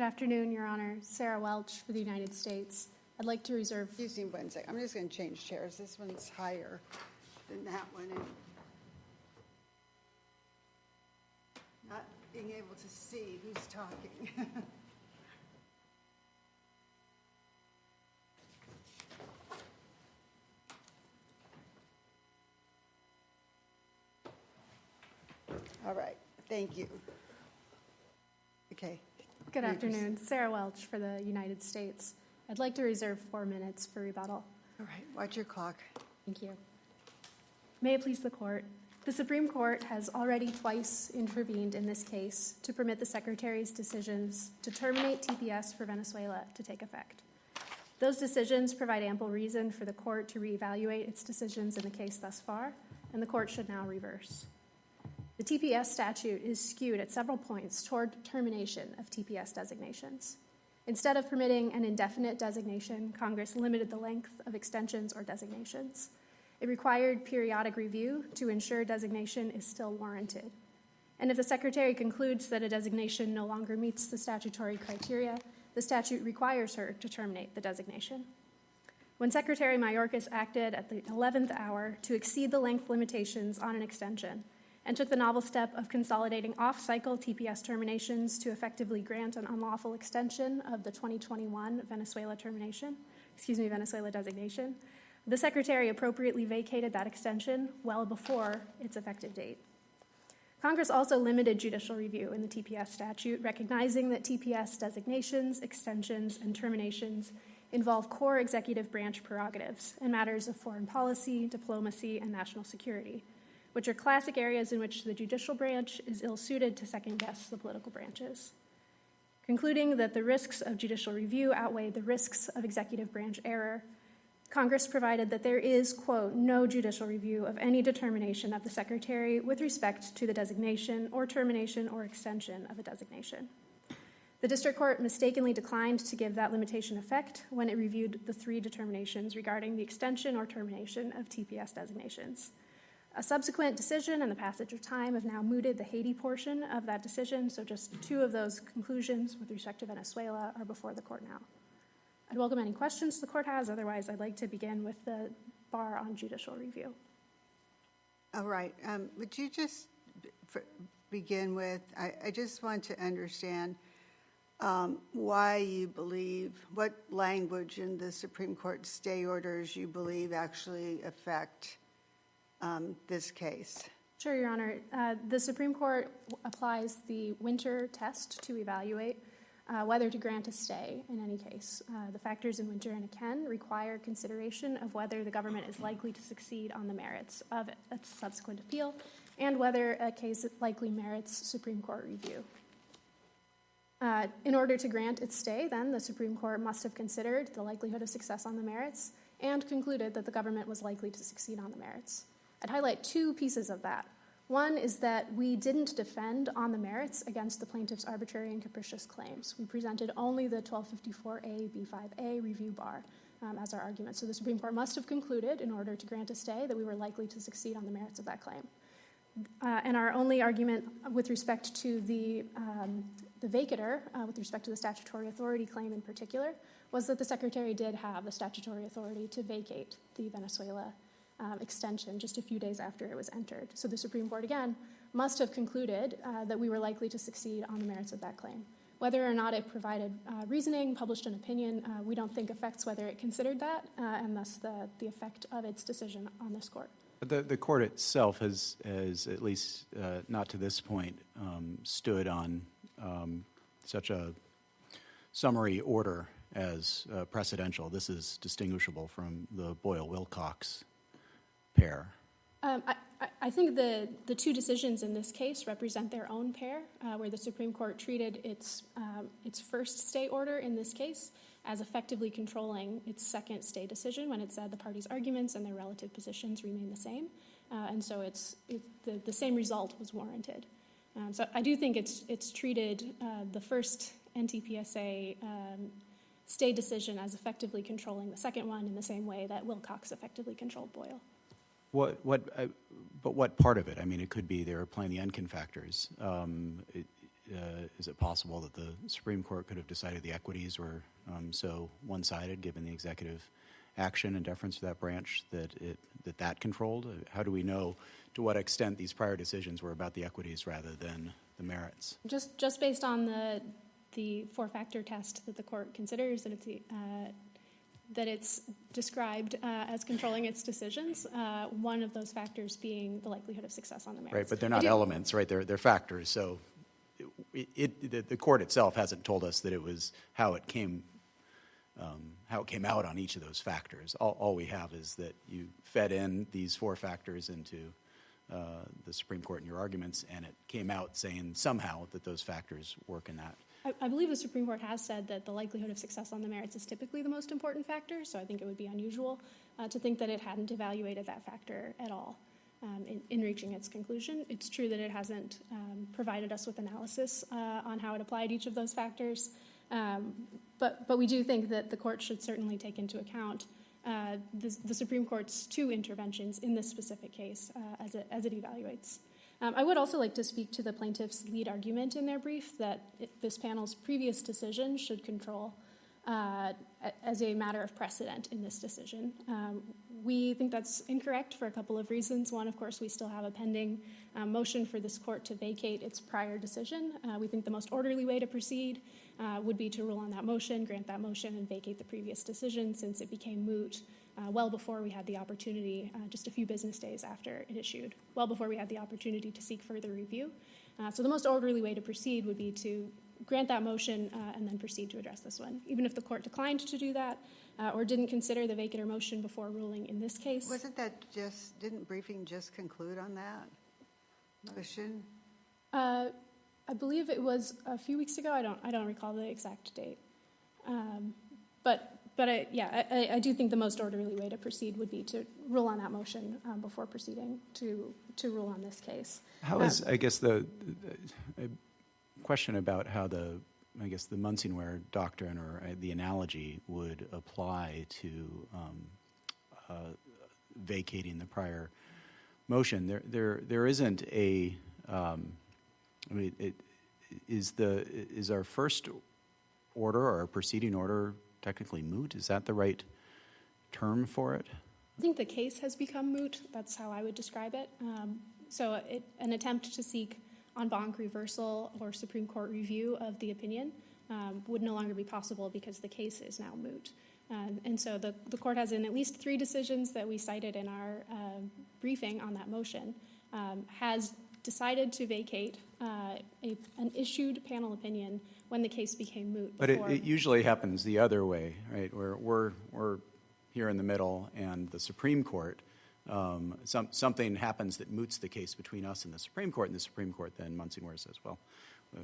Good afternoon, Your Honor. Sarah Welch for the United States. I'd like to reserve... Excuse me one second. I'm just going to change chairs. This one's higher than that one. And not being able to see who's talking. All right. Thank you. Okay. Good afternoon. Sarah Welch for the United States. I'd like to reserve 4 minutes for rebuttal. All right. Watch your clock. Thank you. May it please the Court. The Supreme Court has already twice intervened in this case to permit the Secretary's decisions to terminate TPS for Venezuela to take effect. Those decisions provide ample reason for the Court to reevaluate its decisions in the case thus far, and the Court should now reverse. The TPS statute is skewed at several points toward termination of TPS designations. Instead of permitting an indefinite designation, Congress limited the length of extensions or designations. It required periodic review to ensure designation is still warranted. And if the Secretary concludes that a designation no longer meets the statutory criteria, the statute requires her to terminate the designation. When Secretary Mayorkas acted at the 11th hour to exceed the length limitations on an extension, and took the novel step of consolidating off-cycle TPS terminations to effectively grant an unlawful extension of the 2021 Venezuela designation, the Secretary appropriately vacated that extension well before its effective date. Congress also limited judicial review in the TPS statute, recognizing that TPS designations, extensions, and terminations involve core executive branch prerogatives in matters of foreign policy, diplomacy, and national security, which are classic areas in which the judicial branch is ill-suited to second-guess the political branches. Concluding that the risks of judicial review outweigh the risks of executive branch error, Congress provided that there is, quote, no judicial review of any determination of the Secretary with respect to the designation or termination or extension of a designation. The District Court mistakenly declined to give that limitation effect when it reviewed the 3 determinations regarding the extension or termination of TPS designations. A subsequent decision and the passage of time have now mooted the Haiti portion of that decision, so just 2 of those conclusions with respect to Venezuela are before the Court now. I'd welcome any questions the Court has. Otherwise, I'd like to begin with the bar on judicial review. All right. Would you just begin with, I just want to understand why you believe, what language in the Supreme Court stay orders you believe actually affect this case. Sure, Your Honor. The Supreme Court applies the Winter test to evaluate whether to grant a stay in any case. The factors in Winter and Aken require consideration of whether the government is likely to succeed on the merits of its subsequent appeal and whether a case likely merits Supreme Court review. In order to grant its stay, then, the Supreme Court must have considered the likelihood of success on the merits and concluded that the government was likely to succeed on the merits. I'd highlight 2 pieces of that. One is that we didn't defend on the merits against the plaintiff's arbitrary and capricious claims. We presented only the 1254A, B5A review bar as our argument. So the Supreme Court must have concluded, in order to grant a stay, that we were likely to succeed on the merits of that claim. And our only argument with respect to the vacater, with respect to the statutory authority claim in particular, was that the Secretary did have the statutory authority to vacate the Venezuela extension just a few days after it was entered. So the Supreme Court, again, must have concluded that we were likely to succeed on the merits of that claim. Whether or not it provided reasoning, published an opinion, we don't think affects whether it considered that, and thus the effect of its decision on this Court. The Court itself has at least not to this point, stood on such a summary order as precedential. This is distinguishable from the Boyle-Wilcox pair. I think the 2 decisions in this case represent their own pair, where the Supreme Court treated its first stay order in this case as effectively controlling its second stay decision when it said the parties' arguments and their relative positions remain the same. And so the same result was warranted. So I do think it's treated the first NTPSA stay decision as effectively controlling the second one in the same way that Wilcox effectively controlled Boyle. But what part of it? I mean, it could be there are plenty of Enkin factors. is it possible that the Supreme Court could have decided the equities were so one-sided, given the executive action and deference to that branch, that controlled? How do we know to what extent these prior decisions were about the equities rather than the merits? Just based on the four-factor test that the court considers, that it's described as controlling its decisions, one of those factors being the likelihood of success on the merits. Right, but they're not elements, right? They're factors. So the court itself hasn't told us that it was how it came out on each of those factors. All we have is that you fed in these four factors into the Supreme Court in your arguments, and it came out saying somehow that those factors work in that. I believe the Supreme Court has said that the likelihood of success on the merits is typically the most important factor, so I think it would be unusual to think that it hadn't evaluated that factor at all in reaching its conclusion. It's true that it hasn't provided us with analysis on how it applied each of those factors, but we do think that the court should certainly take into account the Supreme Court's two interventions in this specific case as it evaluates. I would also like to speak to the plaintiff's lead argument in their brief that this panel's previous decision should control as a matter of precedent in this decision. We think that's incorrect for a couple of reasons. One, of course, we still have a pending motion for this court to vacate its prior decision. We think the most orderly way to proceed would be to rule on that motion, grant that motion, and vacate the previous decision since it became moot well before we had the opportunity, just a few business days after it issued, well before we had the opportunity to seek further review. So the most orderly way to proceed would be to grant that motion and then proceed to address this one. Even if the court declined to do that or didn't consider the vacater motion before ruling in this case. Didn't briefing just conclude on that motion? I believe it was a few weeks ago. I don't recall the exact date. But I do think the most orderly way to proceed would be to rule on that motion before proceeding to rule on this case. How is, I guess, the question about how the Munsingware doctrine or the analogy would apply to vacating the prior motion? There isn't a. Is our first order or our preceding order technically moot? Is that the right term for it? I think the case has become moot. That's how I would describe it. So an attempt to seek en banc reversal or Supreme Court review of the opinion would no longer be possible because the case is now moot. And so the court has in at least three decisions that we cited in our briefing on that motion has decided to vacate an issued panel opinion when the case became moot. But it usually happens the other way, right? Where we're here in the middle and the Supreme Court, something happens that moots the case between us and the Supreme Court, and the Supreme Court then Munsingware says, well, the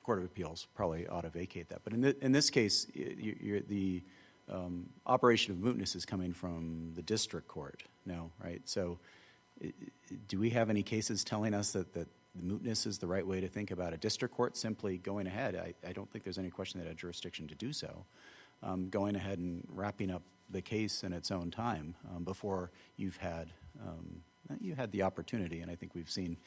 Court of Appeals probably ought to vacate that. But in this case, the operation of mootness is coming from the district court now, right? So do we have any cases telling us that mootness is the right way to think about a district court simply going ahead? I don't think there's any question that it had jurisdiction to do so. Going ahead and wrapping up the case in its own time before you had the opportunity, and I think we've seen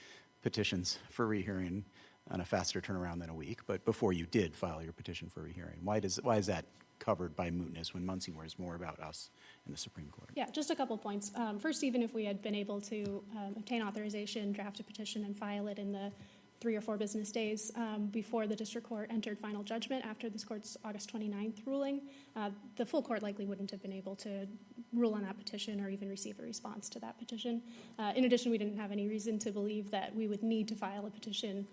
petitions for rehearing on a faster turnaround than a week, but before you did file your petition for rehearing. Why is that covered by mootness when Munsingware is more about us in the Supreme Court? Yeah, just a couple points. First, even if we had been able to obtain authorization, draft a petition, and file it in the 3 or 4 business days before the district court entered final judgment after this court's August 29th ruling, the full court likely wouldn't have been able to rule on that petition or even receive a response to that petition. In addition, we didn't have any reason to believe that we would need to file a petition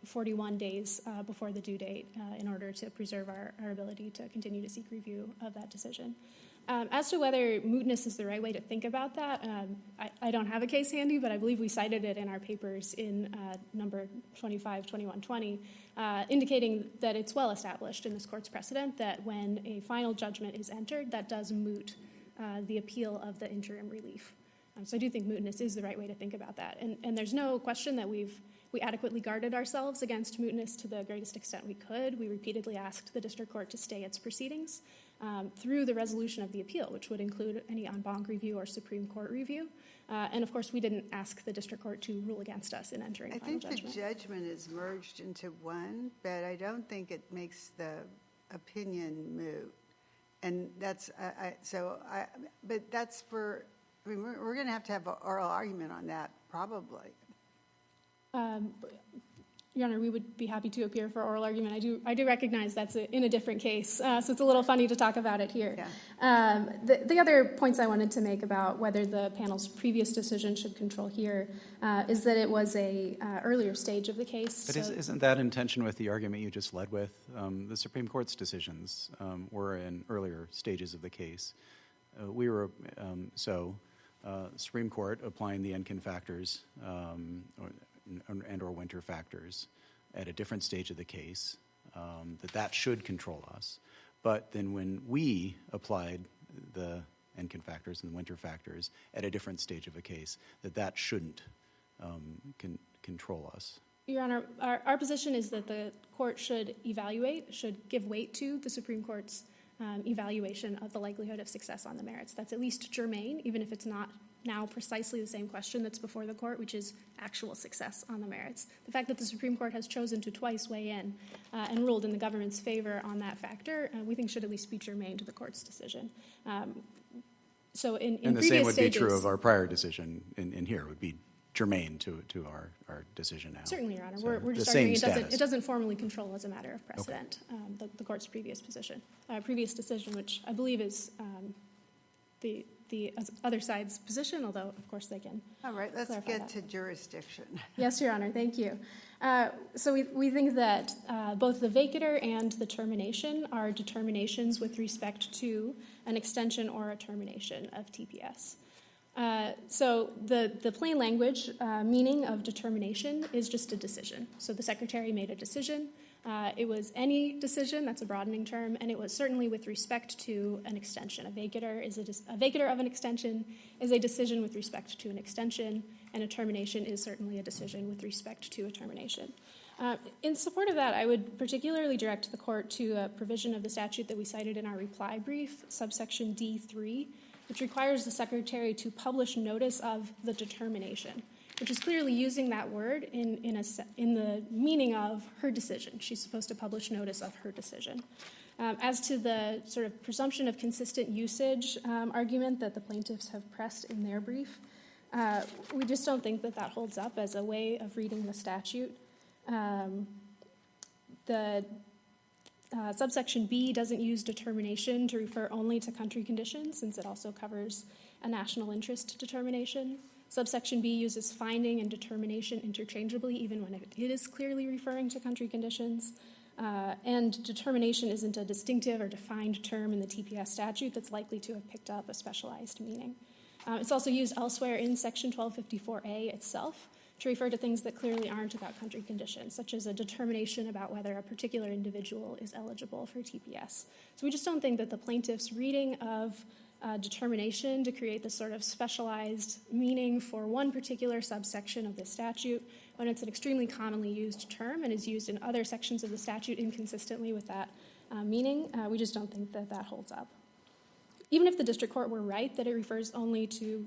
41 days before the due date in order to preserve our ability to continue to seek review of that decision. As to whether mootness is the right way to think about that, I don't have a case handy, but I believe we cited it in our papers in number 252120, indicating that it's well established in this court's precedent that when a final judgment is entered, that does moot the appeal of the interim relief. So I do think mootness is the right way to think about that. And there's no question that we adequately guarded ourselves against mootness to the greatest extent we could. We repeatedly asked the district court to stay its proceedings. through the resolution of the appeal, which would include any en banc review or Supreme Court review. And of course, we didn't ask the district court to rule against us in entering I final think judgment. the judgment is merged into one, but I don't think it makes the opinion moot. And that's, but that's for, I mean, we're going to have an oral argument on that, probably. Your Honor, we would be happy to appear for oral argument. I do recognize that's in a different case, so it's a little funny to talk about it here. Yeah. The other points I wanted to make about whether the panel's previous decision should control here is that it was a earlier stage of the case. But isn't that in tension with the argument you just led with? The Supreme Court's decisions were in earlier stages of the case. Supreme Court applying the Enkin factors and or Winter factors at a different stage of the case, that should control us. But then when we applied the Enkin factors and the Winter factors at a different stage of a case, that shouldn't control us. Your Honor, our position is that the court should give weight to the Supreme Court's evaluation of the likelihood of success on the merits. That's at least germane, even if it's not now precisely the same question that's before the court, which is actual success on the merits. The fact that the Supreme Court has chosen to twice weigh in and ruled in the government's favor on that factor, we think should at least be germane to the court's decision. So in and the previous same would stages, be true of our prior decision in here, would be germane to our decision now. Certainly, Your Honor. So We're just the same arguing status. it doesn't formally control as a matter of precedent the court's previous decision, which I believe is the other side's position, although, of course, they can. All right, let's clarify get that. to jurisdiction. Yes, Your Honor, thank you. So we think that both the vacatur and the termination are determinations with respect to an extension or a termination of TPS. So the plain language meaning of determination is just a decision. So the Secretary made a decision. It was any decision, that's a broadening term, and it was certainly with respect to an extension. A vacatur of an extension is a decision with respect to an extension, and a termination is certainly a decision with respect to a termination. In support of that, I would particularly direct the court to a provision of the statute that we cited in our reply brief, subsection D3, which requires the Secretary to publish notice of the determination, which is clearly using that word in the meaning of her decision. She's supposed to publish notice of her decision. As to the sort of presumption of consistent usage argument that the plaintiffs have pressed in their brief, we just don't think that holds up as a way of reading the statute. Subsection B doesn't use determination to refer only to country conditions, since it also covers a national interest determination. Subsection B uses finding and determination interchangeably, even when it is clearly referring to country conditions. And determination isn't a distinctive or defined term in the TPS statute that's likely to have picked up a specialized meaning. It's also used elsewhere in Section 1254A itself to refer to things that clearly aren't about country conditions, such as a determination about whether a particular individual is eligible for TPS. So we just don't think that the plaintiff's reading of determination to create this sort of specialized meaning for one particular subsection of the statute, when it's an extremely commonly used term and is used in other sections of the statute inconsistently with that meaning, we just don't think that holds up. Even if the district court were right that it refers only to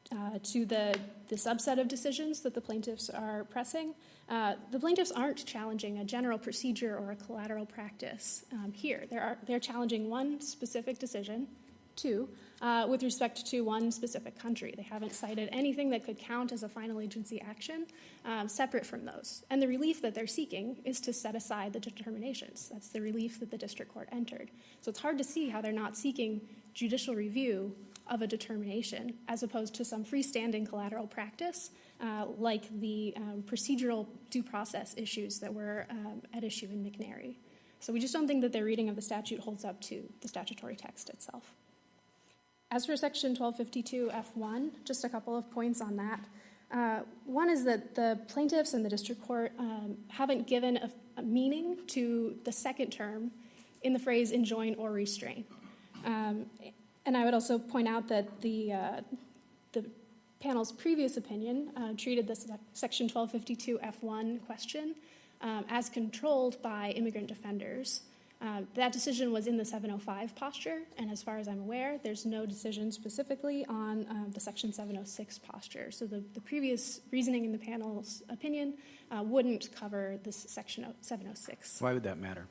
the subset of decisions that the plaintiffs are pressing, the plaintiffs aren't challenging a general procedure or a collateral practice here. They're challenging one specific decision, with respect to one specific country. They haven't cited anything that could count as a final agency action separate from those. And the relief that they're seeking is to set aside the determinations. That's the relief that the district court entered. So it's hard to see how they're not seeking judicial review of a determination as opposed to some freestanding collateral practice like the procedural due process issues that were at issue in McNary. So we just don't think that their reading of the statute holds up to the statutory text itself. As for Section 1252F1, just a couple of points on that. One is that the plaintiffs and the district court haven't given a meaning to the second term in the phrase enjoin or restrain. And I would also point out that the panel's previous opinion treated the Section 1252F1 question as controlled by immigrant defenders That decision was in the 705 posture, and as far as I'm aware, there's no decision specifically on the Section 706 posture. So the previous reasoning in the panel's opinion wouldn't cover this Section 706. Why would that matter?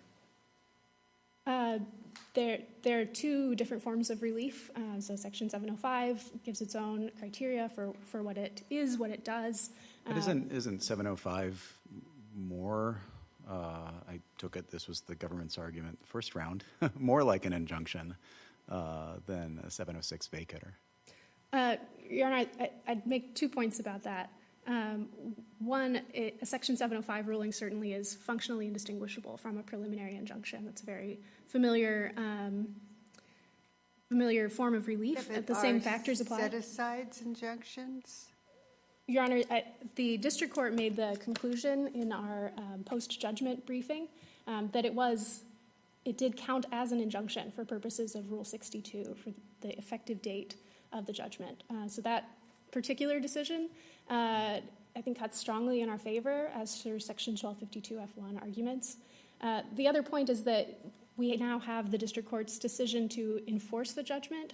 There are two different forms of relief. So Section 705 gives its own criteria for what it is, what it does. But isn't 705 more, I took it this was the government's argument the first round, more like an injunction than a 706 vacator? Your Honor, I'd make 2 points about that. One, a Section 705 ruling certainly is functionally indistinguishable from a preliminary injunction. That's a very familiar form of relief. The same factors apply. Set-asides injunctions? Your Honor, the district court made the conclusion in our post-judgment briefing that it did count as an injunction for purposes of Rule 62 for the effective date of the judgment. So that particular decision, I think, cuts strongly in our favor as for Section 1252F1 arguments. The other point is that we now have the district court's decision to enforce the judgment.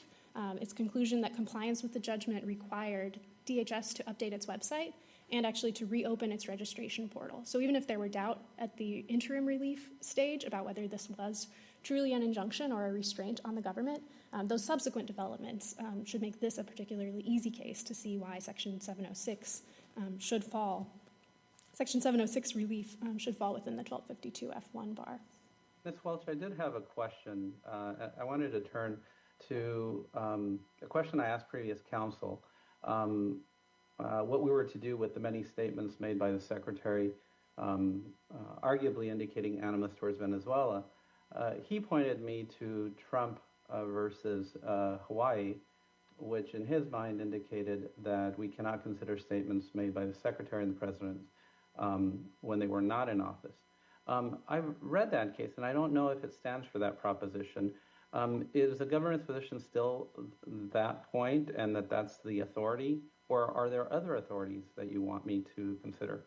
Its conclusion that compliance with the judgment required DHS to update its website and actually to reopen its registration portal. So even if there were doubt at the interim relief stage about whether this was truly an injunction or a restraint on the government, those subsequent developments should make this a particularly easy case to see why Section 706 should fall. Section 706 relief should fall within the 1252F1 bar. Ms. Welch, I did have a question. I wanted to turn to a question I asked previous counsel. What we were to do with the many statements made by the Secretary, arguably indicating animus towards Venezuela. He pointed me to Trump versus Hawaii, which in his mind indicated that we cannot consider statements made by the Secretary and the President when they were not in office. I've read that case, and I don't know if it stands for that proposition. Is the government's position still that point and that's the authority, or are there other authorities that you want me to consider?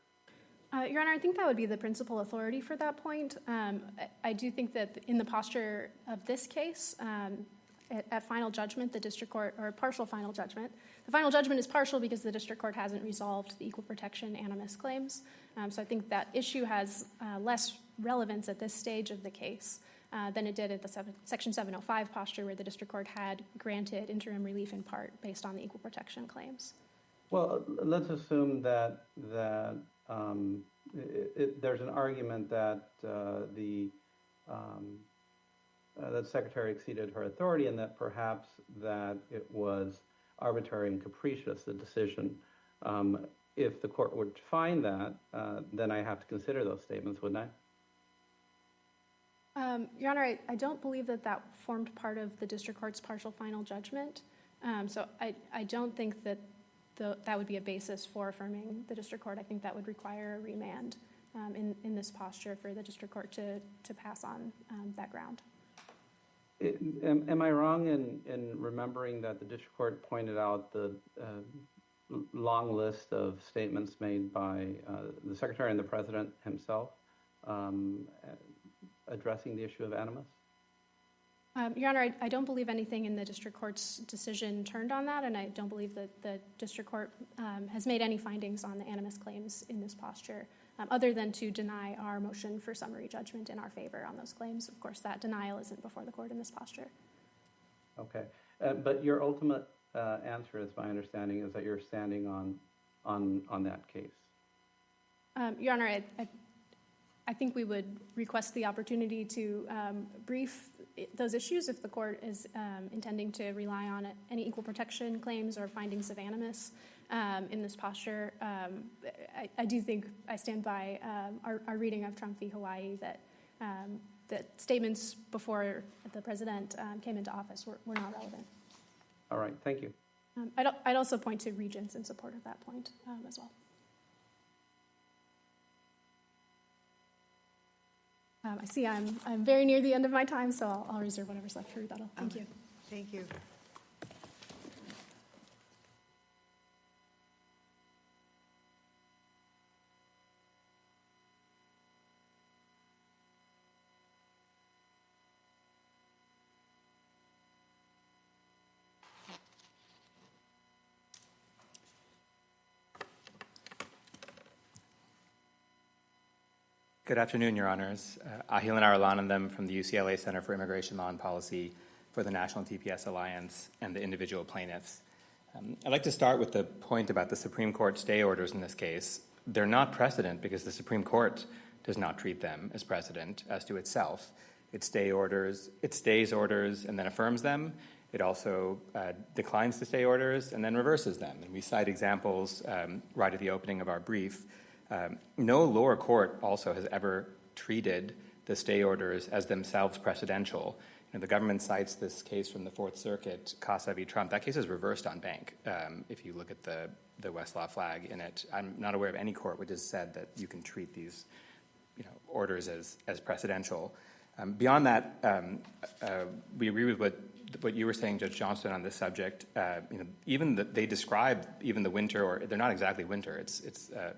Your Honor, I think that would be the principal authority for that point. I do think that in the posture of this case, at final judgment, the district court, or partial final judgment, the final judgment is partial because the district court hasn't resolved the equal protection animus claims. So I think that issue has less relevance at this stage of the case than it did at the Section 705 posture, where the district court had granted interim relief in part based on the equal protection claims. Well, let's assume that there's an argument that the Secretary exceeded her authority, and that perhaps that it was arbitrary and capricious, the decision. If the court would find that, then I have to consider those statements, wouldn't I? Your Honor, I don't believe that formed part of the district court's partial final judgment. So I don't think that that would be a basis for affirming the district court. I think that would require a remand in this posture for the district court to pass on that ground. Am I wrong in remembering that the district court pointed out the long list of statements made by the Secretary and the President himself addressing the issue of animus? Your Honor, I don't believe anything in the district court's decision turned on that, and I don't believe that the district court has made any findings on the animus claims in this posture, other than to deny our motion for summary judgment in our favor on those claims. Of course, that denial isn't before the court in this posture. Okay. But your ultimate answer, is my understanding, is that you're standing on that case. Your Honor, I think we would request the opportunity to brief those issues if the court is intending to rely on any equal protection claims or findings of animus in this posture. I do think I stand by our reading of Trump v. Hawaii that statements before the president came into office were not relevant. All right. Thank you. I'd also point to Regents in support of that point as well. I see I'm very near the end of my time, so I'll reserve whatever's left for rebuttal. Thank you. Thank you. Good afternoon, Your Honors. Ahilan Arulanandam from the UCLA Center for Immigration Law and Policy for the National TPS Alliance and the individual plaintiffs. I'd like to start with the point about the Supreme Court stay orders in this case. They're not precedent because the Supreme Court does not treat them as precedent as to itself. It stays orders and then affirms them. It also declines to stay orders and then reverses them. And we cite examples right at the opening of our brief. No lower court also has ever treated the stay orders as themselves precedential. The government cites this case from the Fourth Circuit, Casa v. Trump. That case is reversed en banc. If you look at the Westlaw flag in it, I'm not aware of any court which has said that you can treat these orders as precedential. Beyond that, we agree with what you were saying, Judge Johnston, on this subject. They describe even the winter, or they're not exactly winter. It's a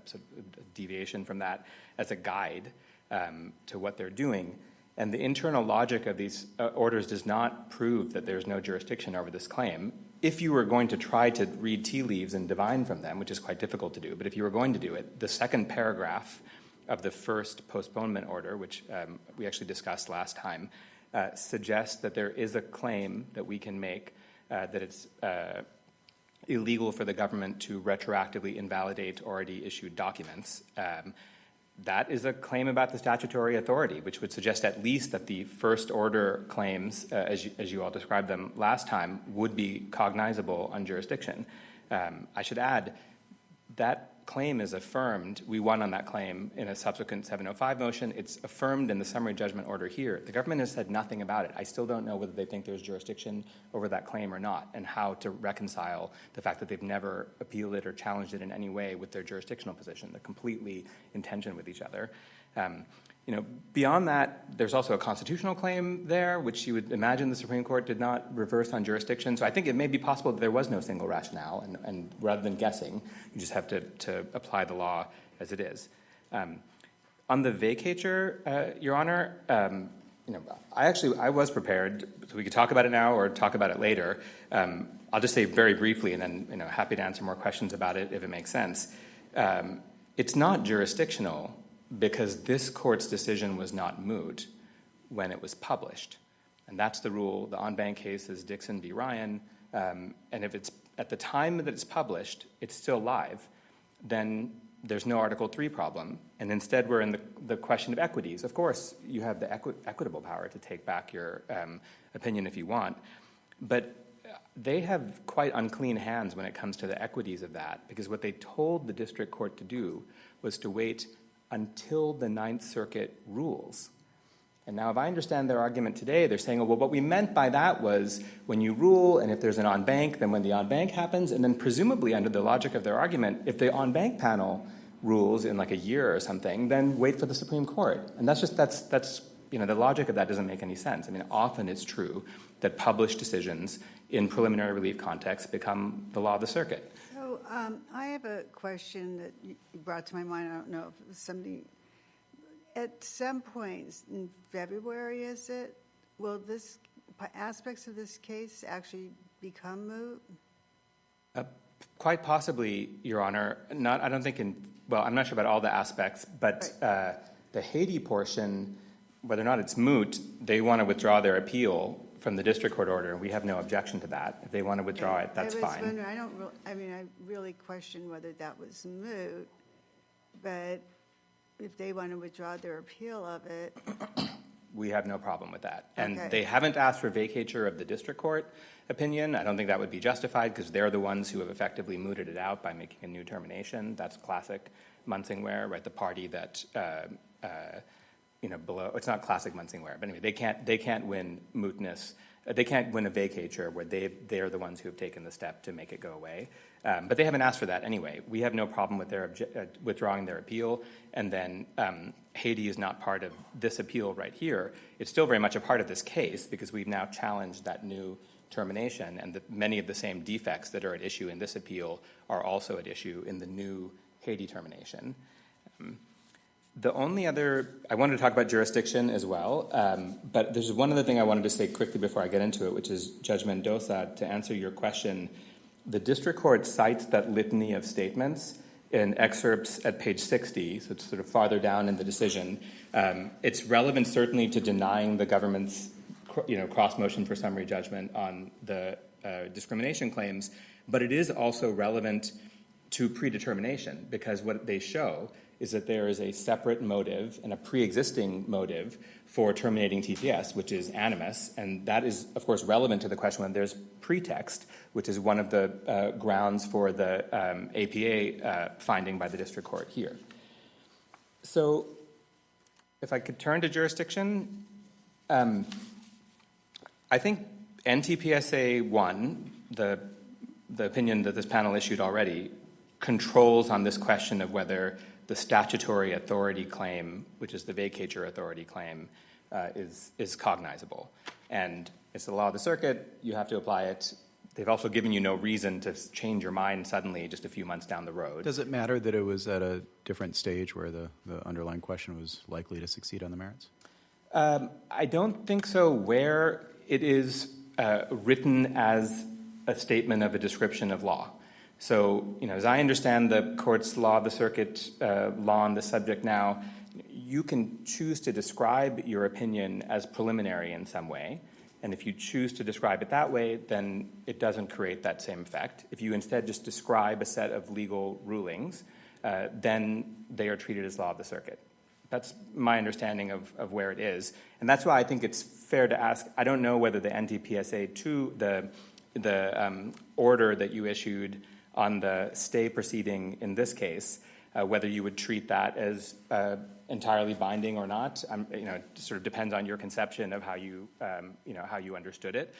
deviation from that as a guide to what they're doing. And the internal logic of these orders does not prove that there's no jurisdiction over this claim. If you were going to try to read tea leaves and divine from them, which is quite difficult to do, but if you were going to do it, the second paragraph of the first postponement order, which we actually discussed last time, suggests that there is a claim that we can make that it's illegal for the government to retroactively invalidate already issued documents. That is a claim about the statutory authority, which would suggest at least that the first order claims, as you all described them last time, would be cognizable on jurisdiction. I should add that claim is affirmed. We won on that claim in a subsequent 705 motion. It's affirmed in the summary judgment order here. The government has said nothing about it. I still don't know whether they think there's jurisdiction over that claim or not, and how to reconcile the fact that they've never appealed it or challenged it in any way with their jurisdictional position. They're completely in tension with each other. Beyond that, there's also a constitutional claim there, which you would imagine the Supreme Court did not reverse on jurisdiction. So I think it may be possible that there was no single rationale, and rather than guessing, you just have to apply the law as it is. On the vacatur, Your Honor, I was prepared, so we could talk about it now or talk about it later. I'll just say very briefly, and then happy to answer more questions about it if it makes sense. It's not jurisdictional because this court's decision was not moot when it was published. And that's the rule. The en banc case is Dixon v. Ryan. And if it's at the time that it's published, it's still live, then there's no Article III problem. And instead, we're in the question of equities. Of course, you have the equitable power to take back your opinion if you want. But they have quite unclean hands when it comes to the equities of that, because what they told the district court to do was to wait until the Ninth Circuit rules. And now if I understand their argument today, they're saying, well, what we meant by that was when you rule, and if there's an en banc, then when the en banc happens, and then presumably under the logic of their argument, if the en banc panel rules in like a year or something, then wait for the Supreme Court. And that's the logic of that doesn't make any sense. I mean, often it's true that published decisions in preliminary relief context become the law of the circuit. So I have a question that you brought to my mind. I don't know if it was something. At some point in February, is it? Will aspects of this case actually become moot? Quite possibly, Your Honor. I'm not sure about all the aspects, but right. The Haiti portion, whether or not it's moot, they want to withdraw their appeal from the district court order, and we have no objection to that. If they want to withdraw it, that's fine. I really question whether that was moot, but if they want to withdraw their appeal of it. We have no problem with that. And okay. They haven't asked for vacatur of the district court opinion. I don't think that would be justified because they're the ones who have effectively mooted it out by making a new termination. That's classic Munsingware, right? The party that below. It's not classic Munsingware, but anyway, they can't win mootness. They can't win a vacatur where they're the ones who have taken the step to make it go away. But they haven't asked for that anyway. We have no problem with their withdrawing their appeal, and then Haiti is not part of this appeal right here. It's still very much a part of this case because we've now challenged that new termination, and many of the same defects that are at issue in this appeal are also at issue in the new Haiti termination. The only other, I wanted to talk about jurisdiction as well, but there's one other thing I wanted to say quickly before I get into it, which is, Judge Mendoza, to answer your question, the district court cites that litany of statements in excerpts at page 60, so it's sort of farther down in the decision. It's relevant certainly to denying the government's cross motion for summary judgment on the discrimination claims, but it is also relevant to predetermination, because what they show is that there is a separate motive and a pre-existing motive for terminating TPS, which is animus, and that is, of course, relevant to the question when there's pretext, which is one of the grounds for the APA finding by the district court here. So if I could turn to jurisdiction, I think NTPSA 1, the opinion that this panel issued already, controls on this question of whether the statutory authority claim, which is the vacatur authority claim, is cognizable. And it's the law of the circuit. You have to apply it. They've also given you no reason to change your mind suddenly just a few months down the road. Does it matter that it was at a different stage where the underlying question was likely to succeed on the merits? I don't think so, where it is written as a statement of a description of law. So, as I understand the court's law of the circuit law on the subject now, you can choose to describe your opinion as preliminary in some way. And if you choose to describe it that way, then it doesn't create that same effect. If you instead just describe a set of legal rulings, then they are treated as law of the circuit. That's my understanding of where it is. And that's why I think it's fair to ask, I don't know whether the NTPSA 2, the order that you issued on the stay proceeding in this case, whether you would treat that as entirely binding or not. It sort of depends on your conception of how you, how you understood it.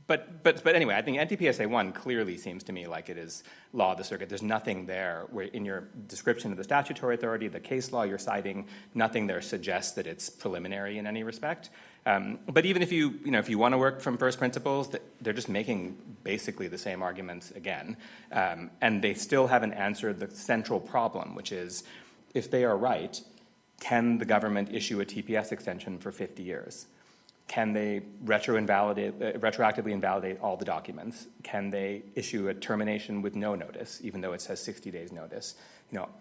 But anyway, I think NTPSA 1 clearly seems to me like it is law of the circuit. There's nothing there where in your description of the statutory authority, the case law you're citing, nothing there suggests that it's preliminary in any respect. But even if you want to work from first principles, they're just making basically the same arguments again. And they still haven't answered the central problem, which is, if they are right, can the government issue a TPS extension for 50 years? Can they retroactively invalidate all the documents? Can they issue a termination with no notice, even though it says 60 days notice?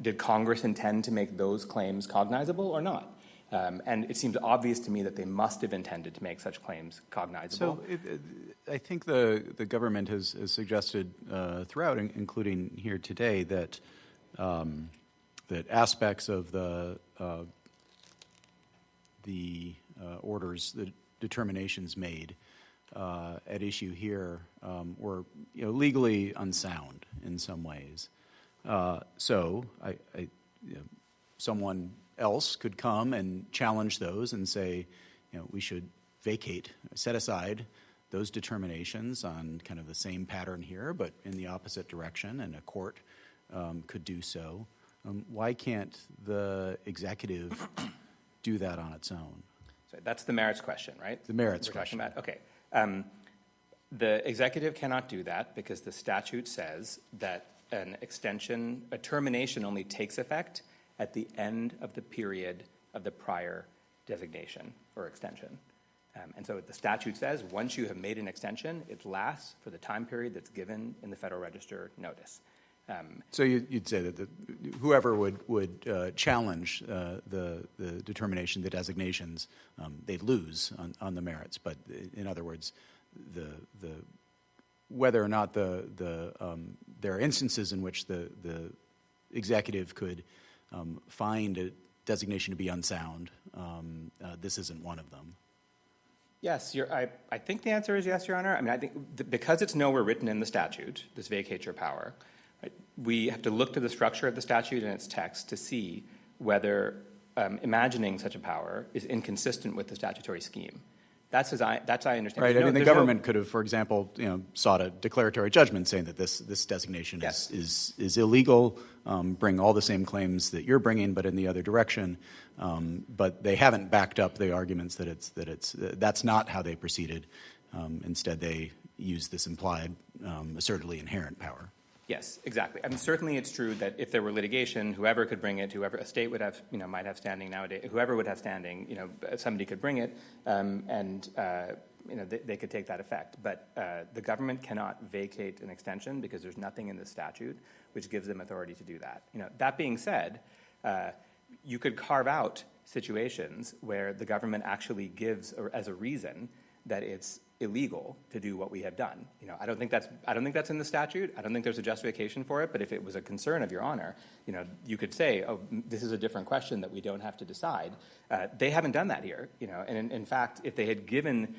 Did Congress intend to make those claims cognizable or not? And it seems obvious to me that they must have intended to make such claims cognizable. So I think the government has suggested throughout, including here today, that that aspects of the orders, the determinations made at issue here were legally unsound in some ways. So someone else could come and challenge those and say, we should set aside those determinations on kind of the same pattern here, but in the opposite direction, and a court could do so. Why can't the executive do that on its own? So that's the merits question, right? The merits question. Okay. The executive cannot do that because the statute says that a termination only takes effect at the end of the period of the prior designation or extension. And so the statute says once you have made an extension, it lasts for the time period that's given in the Federal Register notice. So you'd say that whoever would challenge the determination, the designations, they'd lose on the merits. But in other words, whether or not there are instances in which the executive could find a designation to be unsound, this isn't one of them. Yes, I think the answer is yes, Your Honor. I mean, I think because it's nowhere written in the statute, this vacatur power, right, we have to look to the structure of the statute and its text to see whether imagining such a power is inconsistent with the statutory scheme. That's as I understand. Right. I mean, the government could have, for example, sought a declaratory judgment saying that this designation is illegal. Bring all the same claims that you're bringing, but in the other direction. But they haven't backed up the arguments that that's not how they proceeded. Instead, they used this implied, assertedly inherent power. Yes, exactly. I mean, certainly it's true that if there were litigation, whoever could bring it, whoever a state would have, might have standing nowadays. Whoever would have standing, somebody could bring it, and they could take that effect. But the government cannot vacate an extension because there's nothing in the statute which gives them authority to do that. That being said, you could carve out situations where the government actually gives as a reason that it's illegal to do what we have done. I don't think that's in the statute. I don't think there's a justification for it. But if it was a concern of Your Honor, you could say, oh, this is a different question that we don't have to decide. They haven't done that here. And in fact, if they had given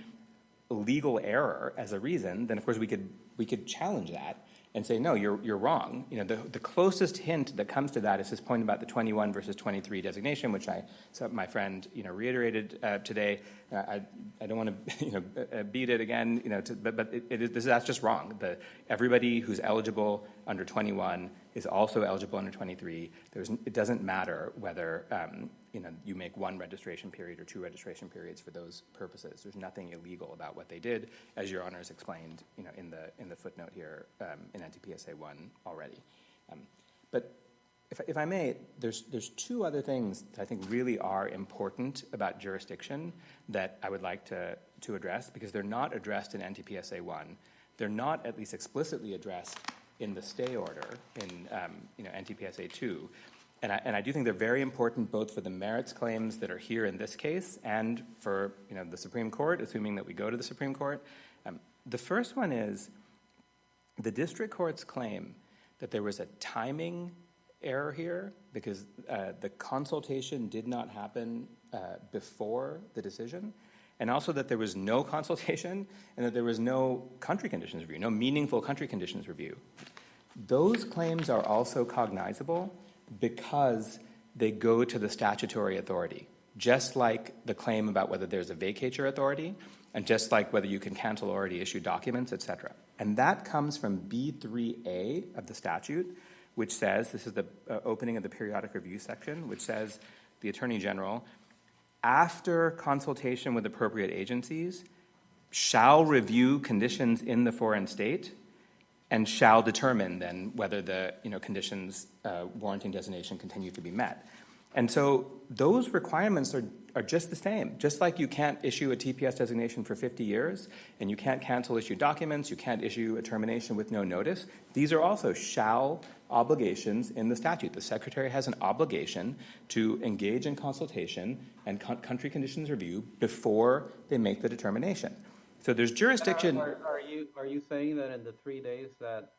legal error as a reason, then of course we could challenge that and say, no, you're wrong. The closest hint that comes to that is this point about the 21 versus 23 designation, which my friend reiterated today. I don't want to beat it again, but that's just wrong. Everybody who's eligible under 21 is also eligible under 23. It doesn't matter whether you make one registration period or two registration periods for those purposes. There's nothing illegal about what they did, as Your Honor has explained, in the footnote here in NTPSA 1 already. But if I may, there's two other things that I think really are important about jurisdiction that I would like to address, because they're not addressed in NTPSA 1. They're not at least explicitly addressed in the stay order in NTPSA 2. And I do think they're very important both for the merits claims that are here in this case and for the Supreme Court, assuming that we go to the Supreme Court. The first one is the district court's claim that there was a timing error here because the consultation did not happen before the decision, and also that there was no consultation and that there was no country conditions review, no meaningful country conditions review. Those claims are also cognizable because they go to the statutory authority, just like the claim about whether there's a vacatur authority and just like whether you can cancel already issued documents, et cetera. And that comes from B3A of the statute, which says, this is the opening of the periodic review section, which says the Attorney General, after consultation with appropriate agencies, shall review conditions in the foreign state and shall determine then whether the conditions warranting designation continue to be met. And so those requirements are just the same. Just like you can't issue a TPS designation for 50 years and you can't cancel issued documents, you can't issue a termination with no notice, these are also shall obligations in the statute. The Secretary has an obligation to engage in consultation and country conditions review before they make the determination. So there's jurisdiction. Are you saying that in the 3 days that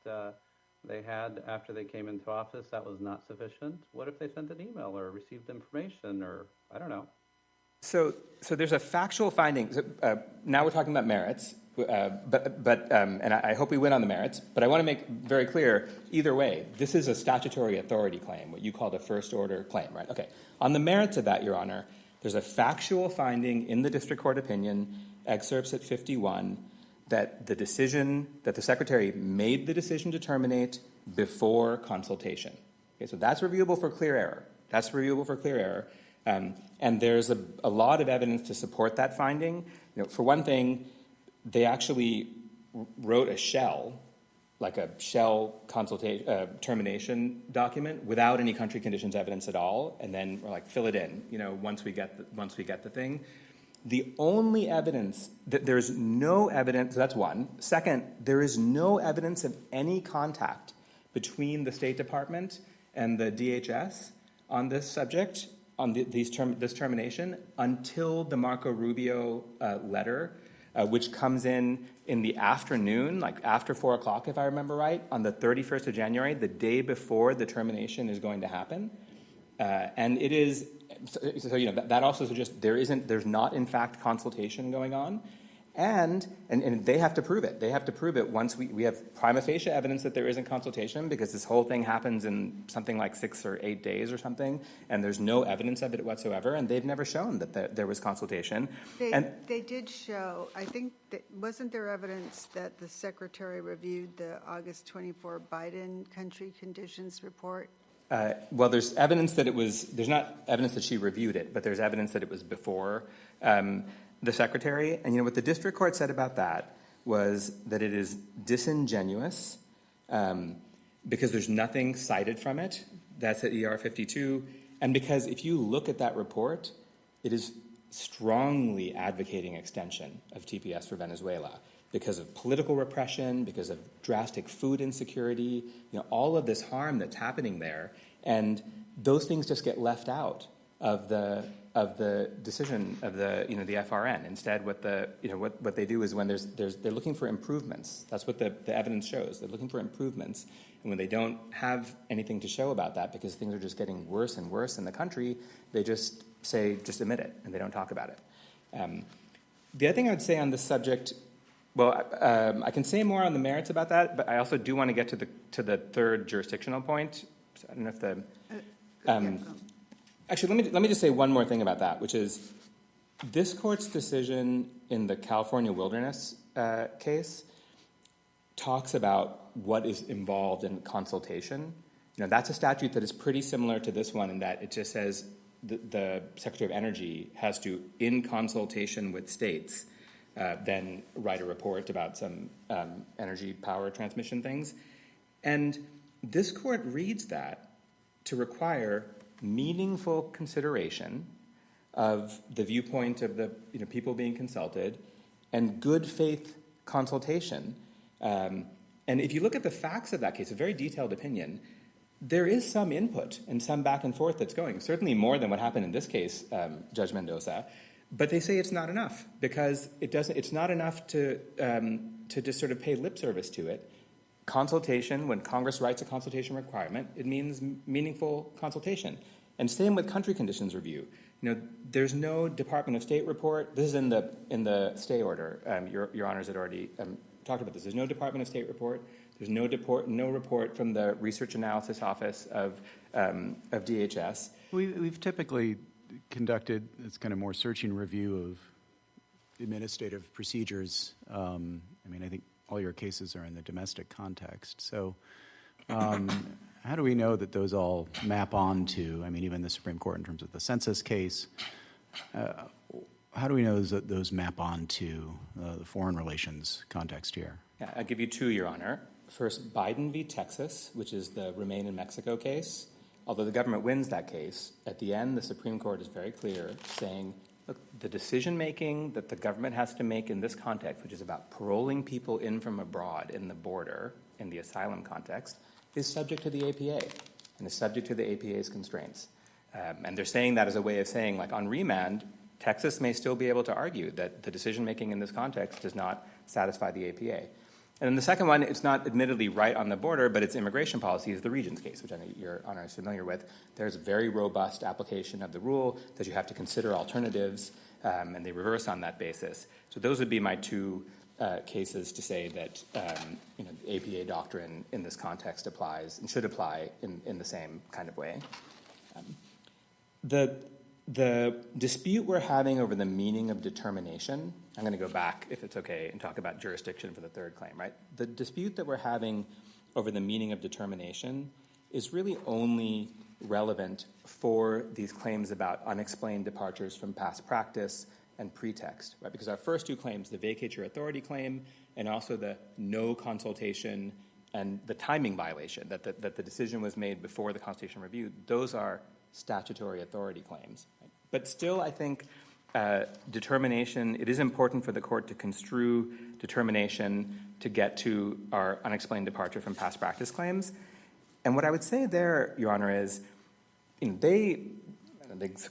they had after they came into office, that was not sufficient? What if they sent an email or received information, or I don't know? So there's a factual finding. Now we're talking about merits, and I hope we win on the merits. But I want to make very clear, either way, this is a statutory authority claim, what you call the first order claim, right? Okay. On the merits of that, Your Honor, there's a factual finding in the district court opinion, excerpts at 51, that the Secretary made the decision to terminate before consultation. Okay, so that's reviewable for clear error. And there's a lot of evidence to support that finding. For one thing, they actually wrote a shell termination document without any country conditions evidence at all, and then we're like, fill it in, once we get the thing. The only evidence that there's no evidence, so that's one. Second, there is no evidence of any contact between the State Department and the DHS on this subject, on this termination, until the Marco Rubio letter, which comes in the afternoon, like after 4 o'clock, if I remember right, on the 31st of January, the day before the termination is going to happen. And it is, so that also suggests there's not in fact consultation going on, and they have to prove it. They have to prove it once we have prima facie evidence that there isn't consultation, because this whole thing happens in something like 6 or 8 days or something, and there's no evidence of it whatsoever, and they've never shown that there was consultation. They did show, I think, wasn't there evidence that the Secretary reviewed the August 24 Biden country conditions report? Well, there's evidence that there's not evidence that she reviewed it, but there's evidence that it was before the Secretary. And what the district court said about that was that it is disingenuous because there's nothing cited from it. That's at ER 52. And because if you look at that report, it is strongly advocating extension of TPS for Venezuela because of political repression, because of drastic food insecurity, all of this harm that's happening there. And those things just get left out of the decision of the FRN. Instead, what they do is when they're looking for improvements. That's what the evidence shows. They're looking for improvements, and when they don't have anything to show about that because things are just getting worse and worse in the country, they just admit it and they don't talk about it. The other thing I would say on this subject, I can say more on the merits about that, but I also do want to get to the third jurisdictional point. So I don't know if the actually, let me just say one more thing about that, which is this court's decision in the California Wilderness case talks about what is involved in consultation. That's a statute that is pretty similar to this one in that it just says the Secretary of Energy has to, in consultation with states, then write a report about some energy power transmission things. And this court reads that to require meaningful consideration of the viewpoint of the people being consulted and good faith consultation. And if you look at the facts of that case, a very detailed opinion, there is some input and some back and forth that's going, certainly more than what happened in this case, Judge Mendoza. But they say it's not enough because it's not enough to just sort of pay lip service to it. Consultation, when Congress writes a consultation requirement, it means meaningful consultation. And same with country conditions review. There's no Department of State report. This is in the stay order. Your honors had already talked about this. There's no Department of State report. There's no report from the Research Analysis Office of DHS. We've typically conducted this kind of more searching review of administrative procedures. I think all your cases are in the domestic context. So how do we know that those all map onto, even the Supreme Court in terms of the census case, how do we know that those map onto the foreign relations context here? Yeah, I'll give you two, Your Honor. First, Biden v. Texas, which is the Remain in Mexico case. Although the government wins that case, at the end, the Supreme Court is very clear, saying, look, the decision-making that the government has to make in this context, which is about paroling people in from abroad in the border, in the asylum context, is subject to the APA and is subject to the APA's constraints. And they're saying that as a way of saying, like, on remand, Texas may still be able to argue that the decision-making in this context does not satisfy the APA. And then the second one, it's not admittedly right on the border, but its immigration policy is the Regents case, which I know Your Honor is familiar with. There's a very robust application of the rule that you have to consider alternatives, and they reverse on that basis. So those would be my two cases to say that the APA doctrine in this context applies and should apply in the same kind of way. The dispute we're having over the meaning of determination, I'm going to go back, if it's okay, and talk about jurisdiction for the third claim, right? The dispute that we're having over the meaning of determination is really only relevant for these claims about unexplained departures from past practice and pretext, right? Because our first two claims, the vacatur authority claim and also the no consultation and the timing violation, that the decision was made before the consultation review, those are statutory authority claims. Right? But still, I think determination, it is important for the court to construe determination to get to our unexplained departure from past practice claims. And what I would say there, Your Honor, is they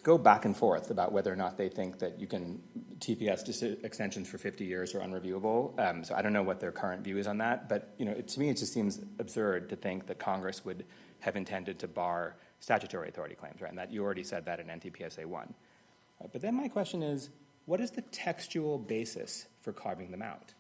go back and forth about whether or not they think that you can TPS extensions for 50 years are unreviewable. So I don't know what their current view is on that. But to me, it just seems absurd to think that Congress would have intended to bar statutory authority claims, right? And that you already said that in NTPSA 1. Right, but then my question is, what is the textual basis for carving them out?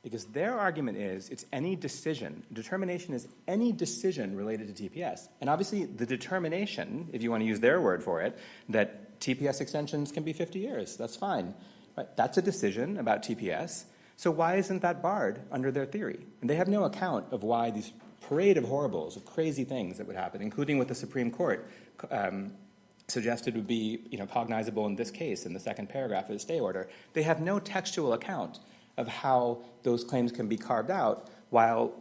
Because their argument is it's any decision. Determination is any decision related to TPS. And obviously the determination, if you want to use their word for it, that TPS extensions can be 50 years. That's fine. Right? That's a decision about TPS. So why isn't that barred under their theory? And they have no account of why these parade of horribles, of crazy things that would happen, including what the Supreme Court suggested would be cognizable in this case, in the second paragraph of the stay order. They have no textual account of how those claims can be carved out, while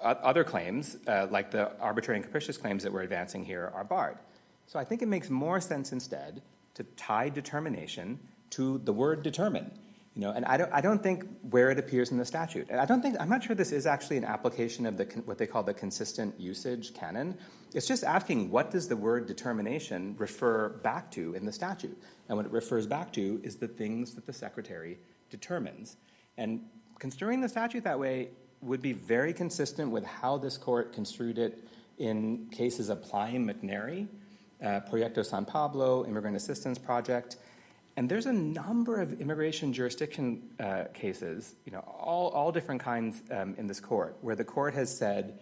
other claims, like the arbitrary and capricious claims that we're advancing here, are barred. So I think it makes more sense instead to tie determination to the word determine. And I don't think where it appears in the statute. And I'm not sure this is actually an application of what they call the consistent usage canon. It's just asking, what does the word determination refer back to in the statute? And what it refers back to is the things that the Secretary determines. And construing the statute that way would be very consistent with how this court construed it in cases applying McNary, Proyecto San Pablo, Immigrant Assistance Project. And there's a number of immigration jurisdiction cases, all different kinds in this court, where the court has said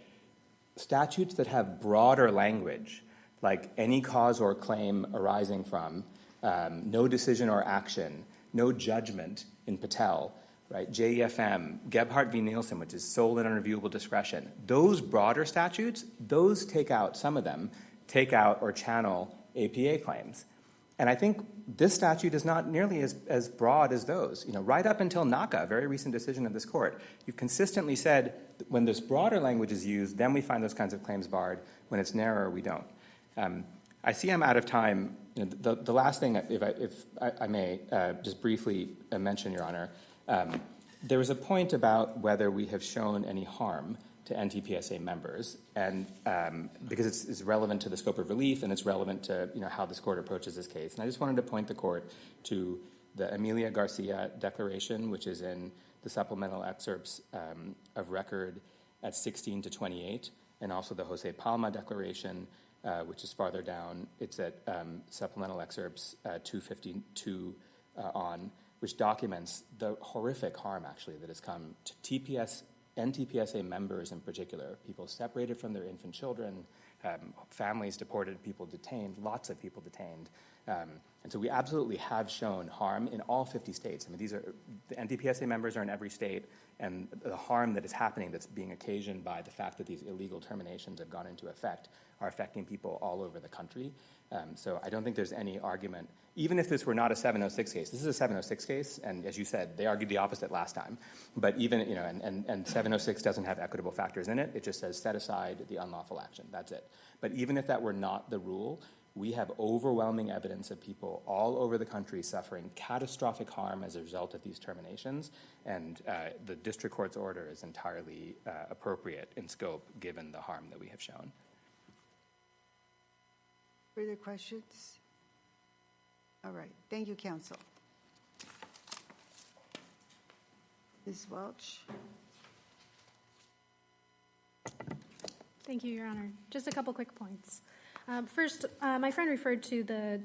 statutes that have broader language, like any cause or claim arising from, no decision or action, no judgment in Patel, right? JEFM, Gebhardt v. Nielsen, which is sole and unreviewable discretion. Those broader statutes, those some of them take out or channel APA claims. And I think this statute is not nearly as broad as those. Right up until NACA, a very recent decision of this court, you've consistently said that when this broader language is used, then we find those kinds of claims barred. When it's narrower, we don't. I see I'm out of time. The last thing, if I may just briefly mention, Your Honor, there was a point about whether we have shown any harm to NTPSA members, and because it's relevant to the scope of relief and it's relevant to how this court approaches this case. And I just wanted to point the court to the Emilia Garcia declaration, which is in the supplemental excerpts of record at 16 to 28, and also the Jose Palma declaration, which is farther down. It's at supplemental excerpts 252 on, which documents the horrific harm, actually, that has come to NTPSA members in particular, people separated from their infant children, families deported, people detained, lots of people detained. And so we absolutely have shown harm in all 50 states. The NTPSA members are in every state, and the harm that is happening that's being occasioned by the fact that these illegal terminations have gone into effect are affecting people all over the country. So I don't think there's any argument, even if this were not a 706 case. This is a 706 case, and as you said, they argued the opposite last time. But even, and 706 doesn't have equitable factors in it. It just says set aside the unlawful action. That's it. But even if that were not the rule, we have overwhelming evidence of people all over the country suffering catastrophic harm as a result of these terminations, and the district court's order is entirely appropriate in scope given the harm that we have shown. Further questions? All right. Thank you, counsel. Ms. Welch. Thank you, Your Honor. Just a couple quick points. First, my friend referred to the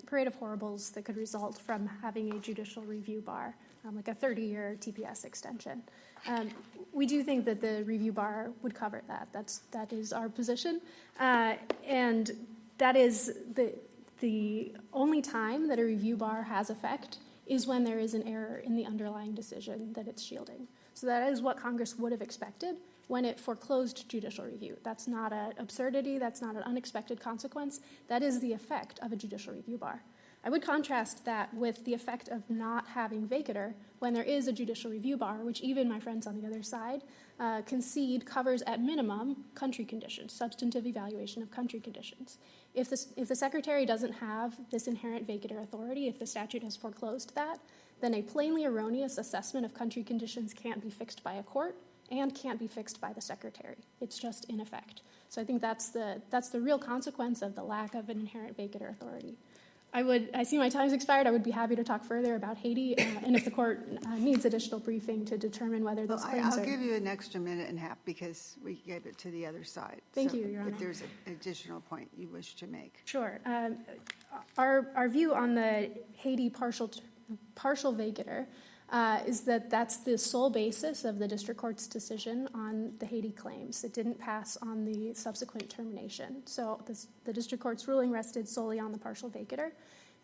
parade of horribles that could result from having a judicial review bar, like a 30-year TPS extension. We do think that the review bar would cover that. That is our position. And that is the only time that a review bar has effect is when there is an error in the underlying decision that it's shielding. So that is what Congress would have expected when it foreclosed judicial review. That's not an absurdity. That's not an unexpected consequence. That is the effect of a judicial review bar. I would contrast that with the effect of not having vacatur when there is a judicial review bar, which even my friends on the other side concede covers at minimum country conditions, substantive evaluation of country conditions. If the Secretary doesn't have this inherent vacatur authority, if the statute has foreclosed that, then a plainly erroneous assessment of country conditions can't be fixed by a court and can't be fixed by the Secretary. It's just in effect. So I think that's the real consequence of the lack of an inherent vacatur authority. I see my time's expired. I would be happy to talk further about Haiti, and if the court needs additional briefing to determine whether those claims I'll give you an extra minute and a half because we gave it to the other side. Thank you, Your Honor. If there's an additional point you wish to make. Sure. Our view on the Haiti partial vacatur is that that's the sole basis of the district court's decision on the Haiti claims. It didn't pass on the subsequent termination. So the district court's ruling rested solely on the partial vacatur.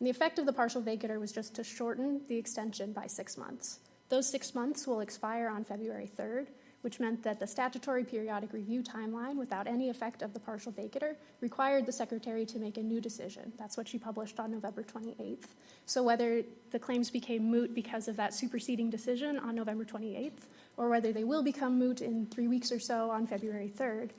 And the effect of the partial vacatur was just to shorten the extension by 6 months. Those 6 months will expire on February 3rd, which meant that the statutory periodic review timeline without any effect of the partial vacatur required the Secretary to make a new decision. That's what she published on November 28th. So whether the claims became moot because of that superseding decision on November 28th, or whether they will become moot in 3 weeks or so on February 3rd,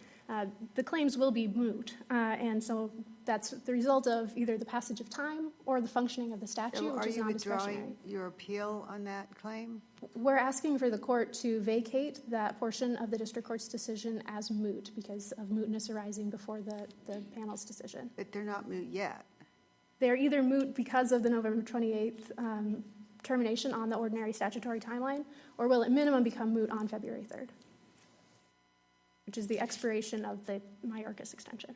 the claims will be moot. And so that's the result of either the passage of time or the functioning of the statute, which Are is you non-discretionary. withdrawing your appeal on that claim? We're asking for the court to vacate that portion of the district court's decision as moot because of mootness arising before the panel's decision. But they're not moot yet. They're either moot because of the November 28th termination on the ordinary statutory timeline, or will at minimum become moot on February 3rd, which is the expiration of the Mayorkas extension.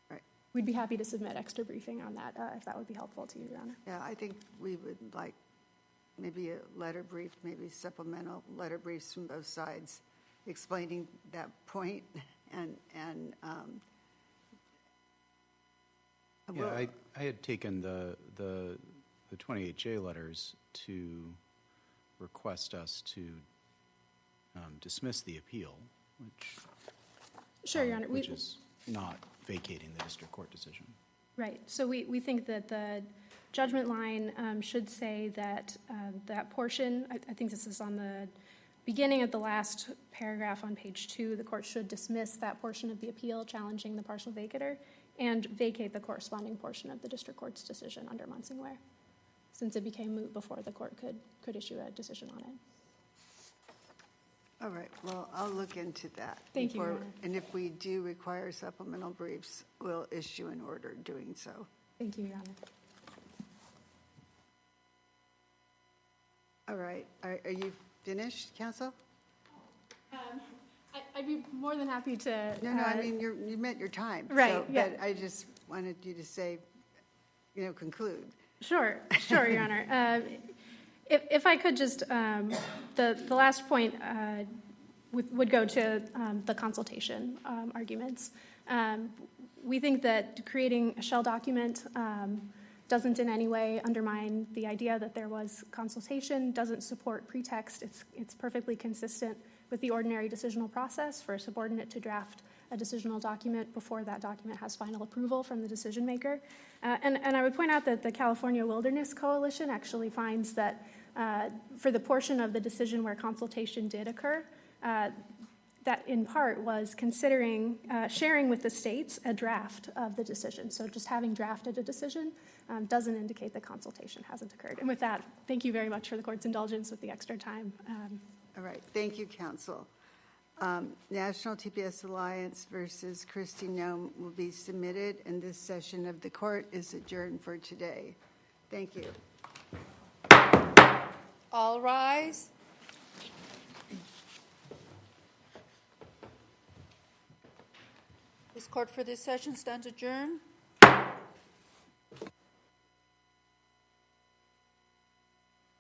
Right. We'd be happy to submit extra briefing on that if that would be helpful to you, Your Honor. Yeah, I think we would like maybe a letter brief, maybe supplemental letter briefs from both sides explaining that point and Yeah, I had taken the 28J letters to request us to dismiss the appeal, Sure, Your Honor. which is not vacating the district court decision. Right. So we think that the judgment line should say that that portion, I think this is on the beginning of the last paragraph on page 2, the court should dismiss that portion of the appeal challenging the partial vacator and vacate the corresponding portion of the district court's decision under Munsingware, since it became moot before the court could issue a decision on it. all right, well, I'll look into that. Thank you, Your Honor. And if we do require supplemental briefs, we'll issue an order doing so. Thank you, Your Honor. All right, are you finished, counsel? I'd be more than happy to. No, I mean, you met your time. Right, so, yeah. But I just wanted you to say, conclude. Sure, Your Honor. If I could just, the last point would go to the consultation arguments. We think that creating a shell document doesn't in any way undermine the idea that there was consultation, doesn't support pretext. It's perfectly consistent with the ordinary decisional process for a subordinate to draft a decisional document before that document has final approval from the decision maker. And I would point out that the California Wilderness Coalition actually finds that for the portion of the decision where consultation did occur, that in part was considering sharing with the states a draft of the decision. So just having drafted a decision doesn't indicate that consultation hasn't occurred. And with that, thank you very much for the court's indulgence with the extra time. All right, thank you, counsel. National TPS Alliance versus Kristi Noem will be submitted, and this session of the court is adjourned for today. Thank you. All rise. This court for this session stands adjourned.